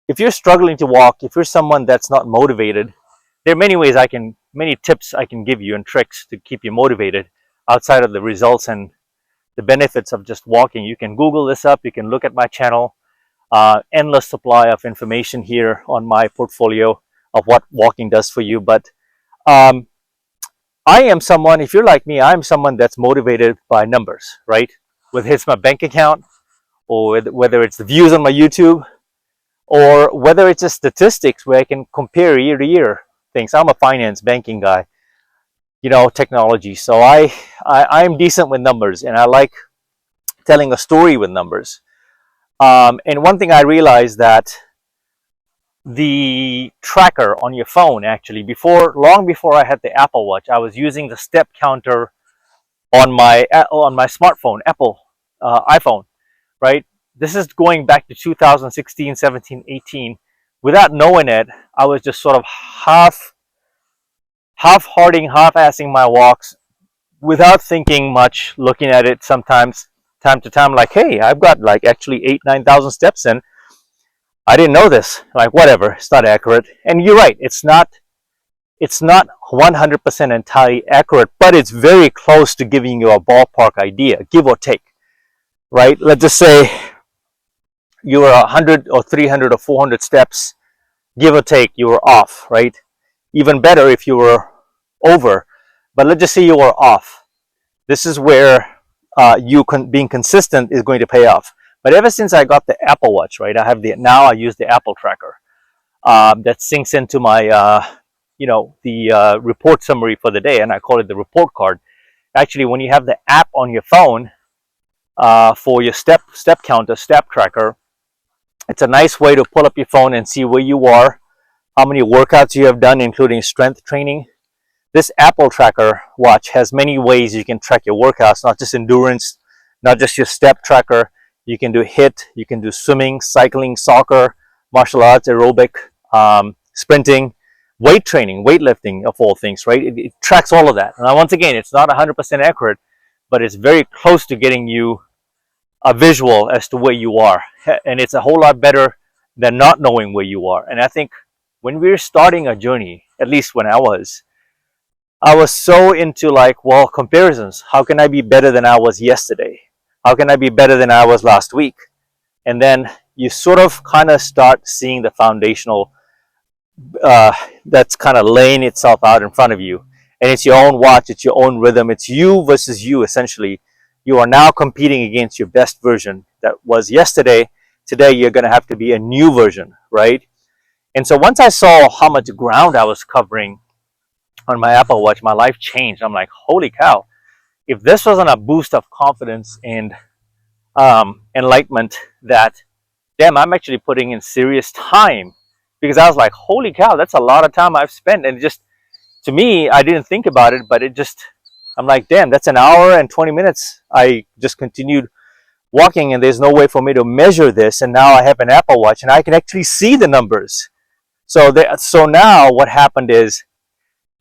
if you're struggling to walk, if you're someone that's not motivated, there are many tips I can give you and tricks to keep you motivated outside of the results and the benefits of just walking. You can Google this up. You can look at my channel. Endless supply of information here on my portfolio of what walking does for you. But um, I am someone, if you're like me, I'm someone that's motivated by numbers, right? Whether it's my bank account or whether it's the views on my YouTube or whether it's just statistics where I can compare year to year things. I'm a finance banking guy, technology. So I'm decent with numbers, and I like telling a story with numbers. And one thing I realized that the tracker on your phone, actually, long before I had the Apple Watch, I was using the step counter on my smartphone, Apple iPhone, right? This is going back to 2016, 17, 18. Without knowing it, I was just sort of half-hearting, half-assing my walks without thinking much, looking at it sometimes, time to time, like, hey, I've got like actually 8,000-9,000 steps in. I didn't know this. Like, whatever, it's not accurate. And you're right, it's not 100% entirely accurate, but it's very close to giving you a ballpark idea, give or take, right? Let's just say you were 100 or 300 or 400 steps, give or take, you were off, right? Even better if you were over, but let's just say you were off. This is where being consistent is going to pay off. But ever since I got the Apple Watch, right, I use the Apple tracker that syncs into my the report summary for the day, and I call it the report card. Actually, when you have the app on your phone for your step counter, step tracker, it's a nice way to pull up your phone and see where you are, how many workouts you have done, including strength training. This Apple tracker watch has many ways you can track your workouts, not just endurance, not just your step tracker. You can do HIIT, you can do swimming, cycling, soccer, martial arts, aerobic, sprinting, weight training, weightlifting, of all things, right? It tracks all of that. Now, once again, it's not 100% accurate, but it's very close to getting you a visual as to where you are. And it's a whole lot better than not knowing where you are. And I think when we're starting a journey, at least when I was so into comparisons. How can I be better than I was yesterday? How can I be better than I was last week? And then you sort of kind of start seeing the foundational that's kind of laying itself out in front of you. And it's your own watch, it's your own rhythm, it's you versus you, essentially. You are now competing against your best version that was yesterday. Today, you're going to have to be a new version, right? And so once I saw how much ground I was covering on my Apple Watch, my life changed. I'm like, holy cow. If this wasn't a boost of confidence and enlightenment that, damn, I'm actually putting in serious time. Because I was like, holy cow, that's a lot of time I've spent. And just, to me, I didn't think about it, but I'm like, damn, that's an hour and 20 minutes. I just continued walking, and there's no way for me to measure this. And now I have an Apple Watch, and I can actually see the numbers. So now what happened is,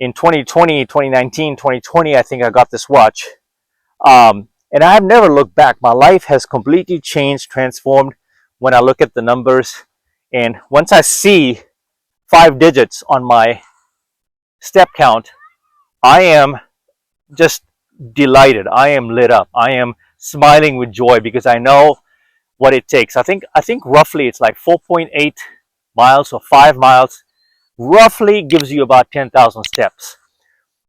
in 2020, 2019, 2020, I think I got this watch. And I have never looked back. My life has completely changed, transformed when I look at the numbers. And once I see 5 digits on my step count, I am just delighted. I am lit up. I am smiling with joy because I know what it takes. I think roughly it's like 4.8 miles or 5 miles roughly gives you about 10,000 steps.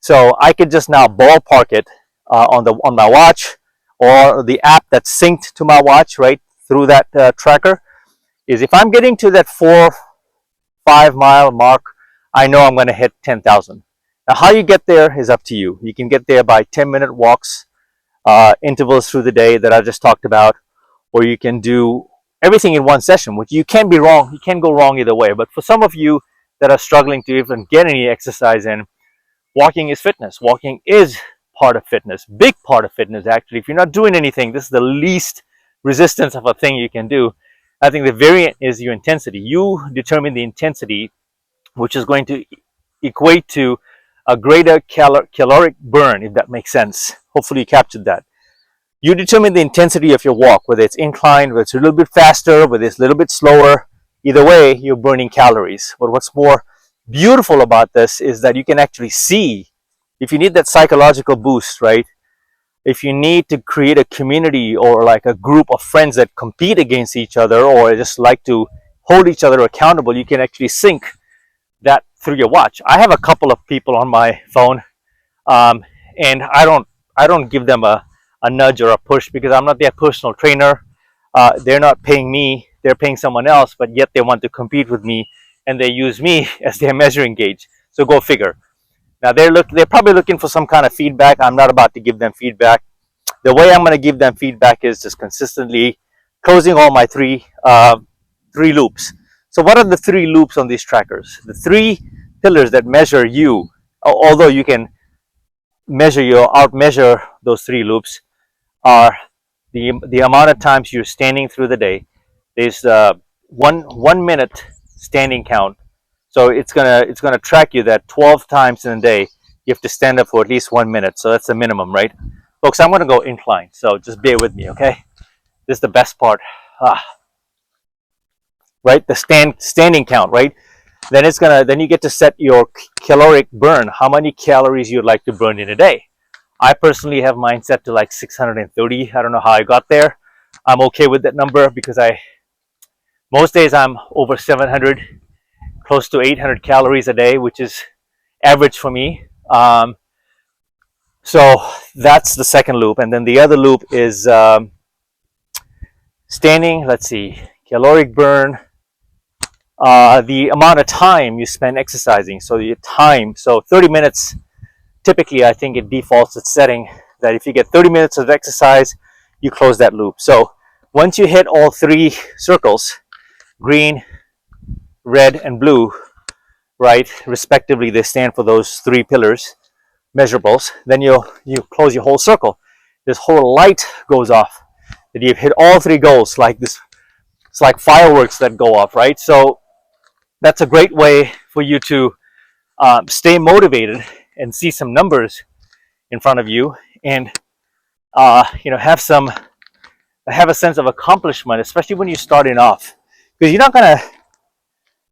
So I could just now ballpark it on my watch, or the app that's synced to my watch, right, through that tracker, is if I'm getting to that 4-5 mile mark, I know I'm going to hit 10,000. Now, how you get there is up to you. You can get there by 10-minute walks, intervals through the day that I just talked about, or you can do everything in one session, which you can be wrong. You can go wrong either way. But for some of you that are struggling to even get any exercise in, walking is fitness. Walking is part of fitness, big part of fitness, actually. If you're not doing anything, this is the least resistance of a thing you can do. I think the variant is your intensity. You determine the intensity, which is going to equate to a greater caloric burn, if that makes sense. Hopefully you captured that. You determine the intensity of your walk, whether it's inclined, whether it's a little bit faster, whether it's a little bit slower. either way, you're burning calories. But what's more beautiful about this is that you can actually see if you need that psychological boost, right? If you need to create a community or like a group of friends that compete against each other or just like to hold each other accountable, you can actually sync that through your watch. I have a couple of people on my phone, um, and I don't give them a nudge or a push because I'm not their personal trainer. They're not paying me; they're paying someone else, but yet they want to compete with me, and they use me as their measuring gauge. So go figure. Now they're probably looking for some kind of feedback. I'm not about to give them feedback. The way I'm going to give them feedback is just consistently closing all my three loops. So what are the three loops on these trackers? The three pillars that measure you, although you can out measure those three loops, are the amount of times you're standing through the day. There's one minute standing count. So it's gonna track you that 12 times in a day you have to stand up for at least 1 minute. So that's the minimum, right? Folks, I'm gonna go incline, so just bear with me, okay? This is the best part. Right? The standing count, right? Then you get to set your caloric burn, how many calories you'd like to burn in a day. I personally have mine set to like 630. I don't know how I got there. I'm okay with that number because most days I'm over 700, close to 800 calories a day, which is average for me. So that's the second loop, and then the other loop is standing. Let's see, caloric burn. The amount of time you spend exercising. So your time. So 30 minutes. Typically, I think it defaults its setting that if you get 30 minutes of exercise, you close that loop. So once you hit all three circles, green, red, and blue, right, respectively, they stand for those three pillars, measurables. Then you close your whole circle. This whole light goes off. That you've hit all three goals, like this. It's like fireworks that go off, right? So that's a great way for you to stay motivated and see some numbers in front of you, and have a sense of accomplishment, especially when you're starting off, because you're not gonna.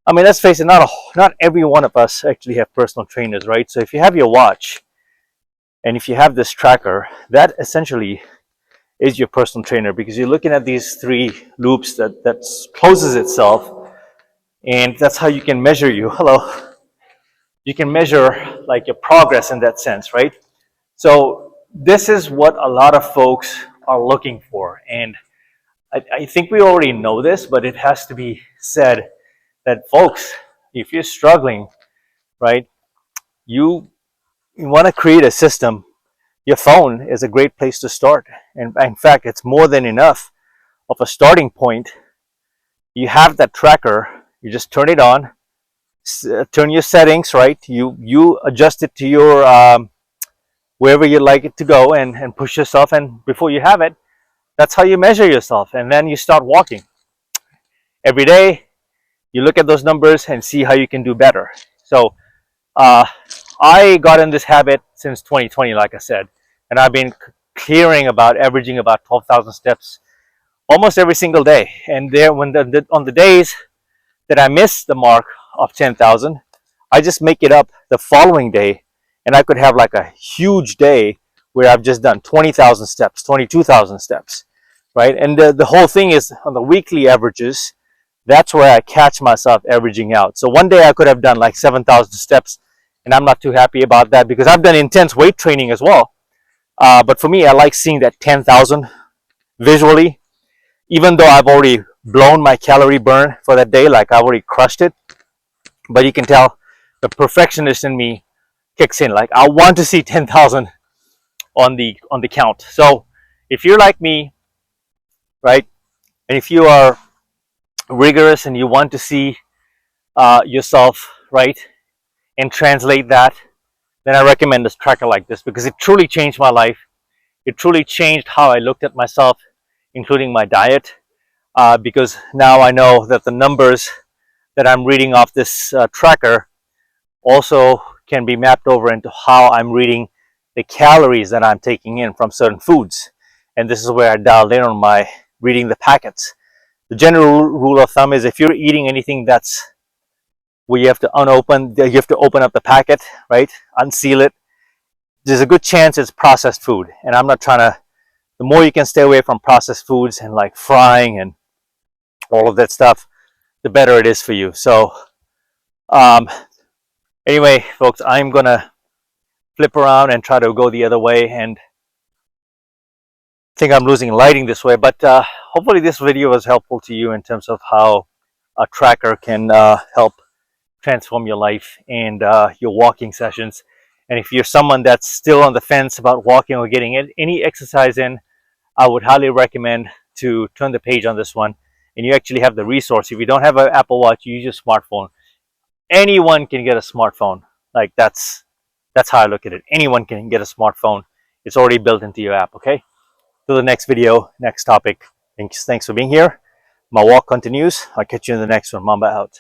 I mean, let's face it, not every one of us actually have personal trainers, right? So if you have your watch, and if you have this tracker, that essentially is your personal trainer, because you're looking at these three loops that closes itself, and that's how you can measure you can measure like your progress in that sense, right? So this is what a lot of folks are looking for, and I think we already know this, but it has to be said that, folks, if you're struggling, right, you want to create a system. Your phone is a great place to start, and in fact, it's more than enough of a starting point. You have that tracker. You just turn it on, turn your settings, right? You adjust it to your wherever you'd like it to go, and push yourself. And before you have it, that's how you measure yourself. And then you start walking every day. You look at those numbers and see how you can do better. So I got in this habit since 2020, like I said, and I've been averaging about 12,000 steps almost every single day. And on the days that I miss the mark of 10,000, I just make it up the following day, and I could have like a huge day where I've just done 20,000 steps, 22,000 steps, right? And the whole thing is on the weekly averages. That's where I catch myself averaging out. So one day I could have done like 7,000 steps, and I'm not too happy about that because I've done intense weight training as well. But for me, I like seeing that 10,000 visually, even though I've already blown my calorie burn for that day, like I've already crushed it. But you can tell the perfectionist in me kicks in. Like, I want to see 10,000 on the count. So if you're like me, right, and if you are rigorous and you want to see yourself, right, and translate that, then I recommend this tracker like this, because it truly changed my life. It truly changed how I looked at myself, including my diet, because now I know that the numbers that I'm reading off this tracker also can be mapped over into how I'm reading the calories that I'm taking in from certain foods. And this is where I dialed in on my reading the packets. The general rule of thumb is if you're eating anything that's where you have to you have to open up the packet, right? Unseal it. There's a good chance it's processed food. And I'm not trying to, the more you can stay away from processed foods and like frying and all of that stuff, the better it is for you. So, um, anyway, folks, I'm going to flip around and try to go the other way, and think I'm losing lighting this way, but hopefully this video was helpful to you in terms of how a tracker can help transform your life and your walking sessions. And if you're someone that's still on the fence about walking or getting any exercise in, I would highly recommend to turn the page on this one, and you actually have the resource. If you don't have an Apple Watch, use your smartphone. Anyone can get a smartphone. Like that's how I look at it. Anyone can get a smartphone. It's already built into your app. Okay. To the next video, next topic. Thanks for being here. My walk continues. I'll catch you in the next one. Mamba out.